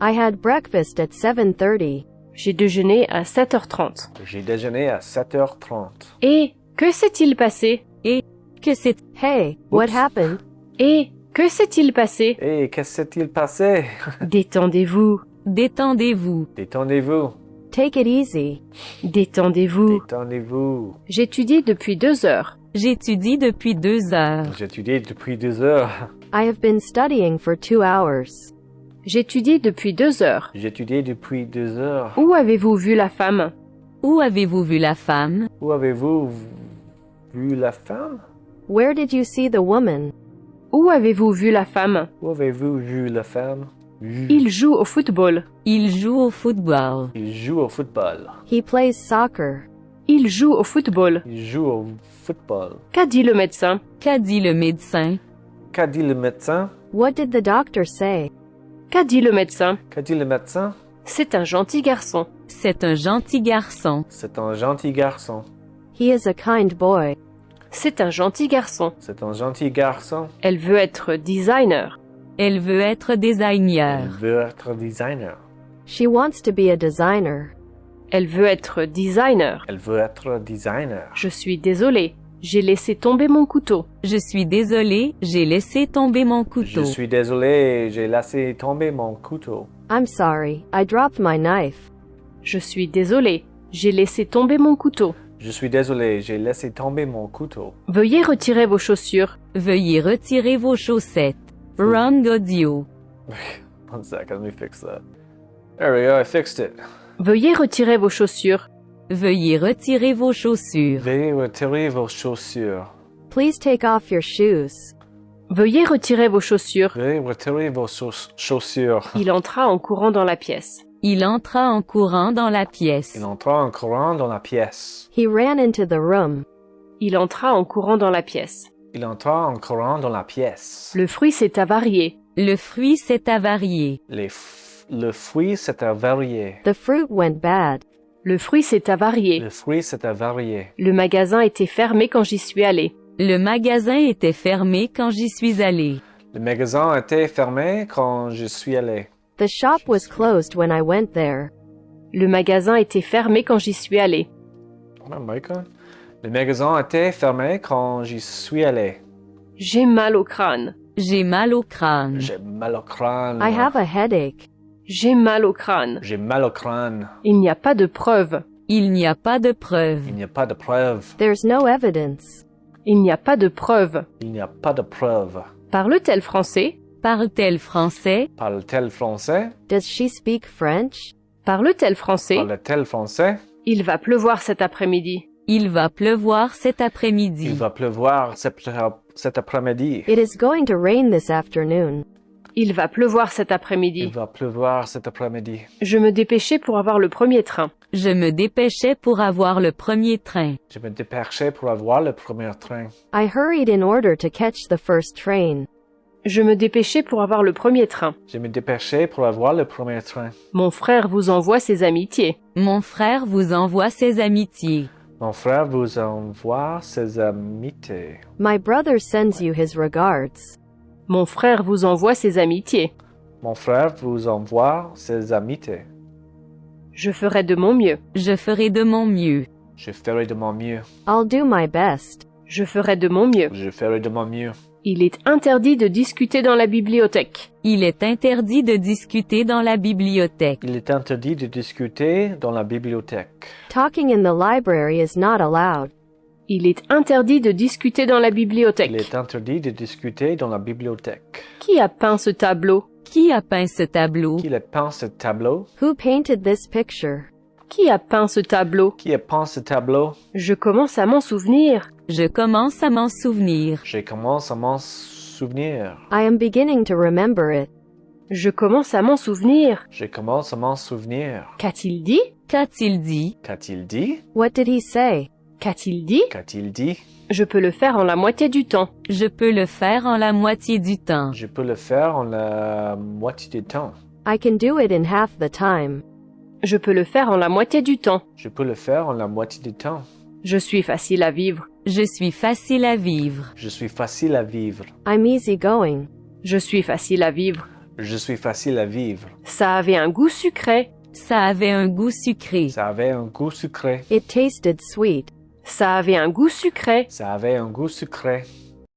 I had breakfast at 7:30. J'ai déjeuné à 7h30. J'ai déjeuné à 7h30. Et que s'est-il passé? Que c'est? Hey, what Oops. happened? Et que s'est-il passé? Et qu'est-ce s'est-il passé? Détendez-vous. Détendez-vous. Détendez-vous. Take it easy. Détendez-vous. Détendez-vous. J'étudie depuis 2 heures. J'étudie depuis 2 heures. J'étudie depuis 2 heures. I have been studying for 2 hours. J'étudie depuis 2 heures. J'étudie depuis 2 heures. Où avez-vous vu la femme? Où avez-vous vu la femme? Où avez-vous vu la femme? Where did you see the woman? Où avez-vous vu la femme? Où avez-vous vu la femme? Il joue au football. Il joue au football. Il joue au football. He plays soccer. Il joue au football. Il joue au football. Qu'a dit le médecin? Qu'a dit le médecin? Qu'a dit le médecin? What did the doctor say? Qu'a dit le médecin? Qu'a dit le médecin? C'est un gentil garçon. C'est un gentil garçon. C'est un gentil garçon. He is a kind boy. C'est un gentil garçon. C'est un gentil garçon. Elle veut être designer. Elle veut être Il designer. veut être designer. She wants to be a designer. Elle veut être designer. Elle veut être designer. Je suis désolée. J'ai laissé tomber mon couteau. Je suis désolée, j'ai laissé tomber mon Je couteau. suis désolé, j'ai laissé tomber mon couteau. I'm sorry, I dropped my knife. Je suis désolée. J'ai laissé tomber mon couteau. Je suis désolé, j'ai laissé tomber mon couteau. Veuillez retirer vos chaussures. Veuillez retirer vos chaussettes. Ron Godio. 1 second, let me fix that. There we go, I fixed it. Veuillez retirer vos chaussures. Veuillez retirer vos chaussures. Veuillez retirer vos chaussures. Please take off your shoes. Veuillez retirer vos chaussures. Veuillez retirer vos chaussures. Il entra en courant dans la pièce. Il entra en courant dans la pièce. Il entra en courant dans la pièce. He ran into the room. Il entra en courant dans la pièce. Il entra en courant dans la pièce. Le fruit s'est avarié. Le fruit s'est avarié. Le fruit s'est avarié. The fruit went bad. Le fruit s'est avarié. Le fruit s'est avarié. Le magasin était fermé quand j'y suis allée. Le magasin était fermé quand j'y suis allé. Le magasin était fermé quand je suis allé. The shop was closed when I went there. Le magasin était fermé quand j'y suis allée. Le magasin était fermé quand j'y suis allé. J'ai mal au crâne. J'ai mal au crâne. J'ai mal au crâne. I have a headache. J'ai mal au crâne. J'ai mal au crâne. Il n'y a pas de preuve. Il n'y a pas de preuve. Il n'y a pas de preuve. There's no evidence. Il n'y a pas de preuve. Il n'y a pas de preuve. Parle-t-elle français? Parle-t-elle français? Parle-t-elle français? Does she speak French? Parle-t-elle français? Parle-t-elle français? Il va pleuvoir cet après-midi. Il va pleuvoir cet Il après-midi. va pleuvoir cet après-midi. It is going to rain this afternoon. Il va pleuvoir cet Il après-midi. va pleuvoir cet après-midi. Je me dépêchais pour avoir le premier train. Je me dépêchais pour avoir le premier train. Je me dépêchais pour avoir le premier train. I hurried in order to catch the first train. Je me dépêchais pour avoir le premier train. Je me dépêchais pour avoir le premier train. Mon frère vous envoie ses amitiés. Mon frère vous envoie ses amitiés. Mon frère vous envoie ses amitiés. My brother sends you his regards. Mon frère vous envoie ses amitiés. Mon frère vous envoie ses amitiés. Je ferai de mon mieux. Je ferai de mon mieux. Je ferai de mon mieux. I'll do my best. Je ferai de mon mieux. Je ferai de mon mieux. Il est interdit de discuter dans la bibliothèque. Il est interdit de discuter dans la bibliothèque. Il est interdit de discuter dans la bibliothèque. Talking in the library is not allowed. Il est interdit de discuter dans la bibliothèque. Il est interdit de discuter dans la bibliothèque. Qui a peint ce tableau? Qui a peint ce tableau? Qui a peint ce tableau? Who painted this picture? Qui a peint ce tableau? Qui a peint ce tableau? Je commence à m'en souvenir. Je commence à m'en souvenir. Je commence à m'en souvenir. I am beginning to remember it. Je commence à m'en souvenir. Je commence à m'en souvenir. Qu'a-t-il dit? Qu'a-t-il dit? Qu'a-t-il dit? What did he say? Qu'a-t-il dit? Qu'a-t-il dit? Je peux le faire en la moitié du temps. Je peux le faire en la moitié du temps. Je peux le faire en la moitié du temps. I can do it in half the time. Je peux le faire en la moitié du temps. Je peux le faire en la moitié du temps. Je suis facile à vivre. Je suis facile à vivre. Je suis facile à vivre. I'm easygoing. Je suis facile à vivre. Je suis facile à vivre. Ça avait un goût sucré. Ça avait un goût sucré. Ça avait un goût sucré. It tasted sweet. Ça avait un goût sucré. Ça avait un goût sucré.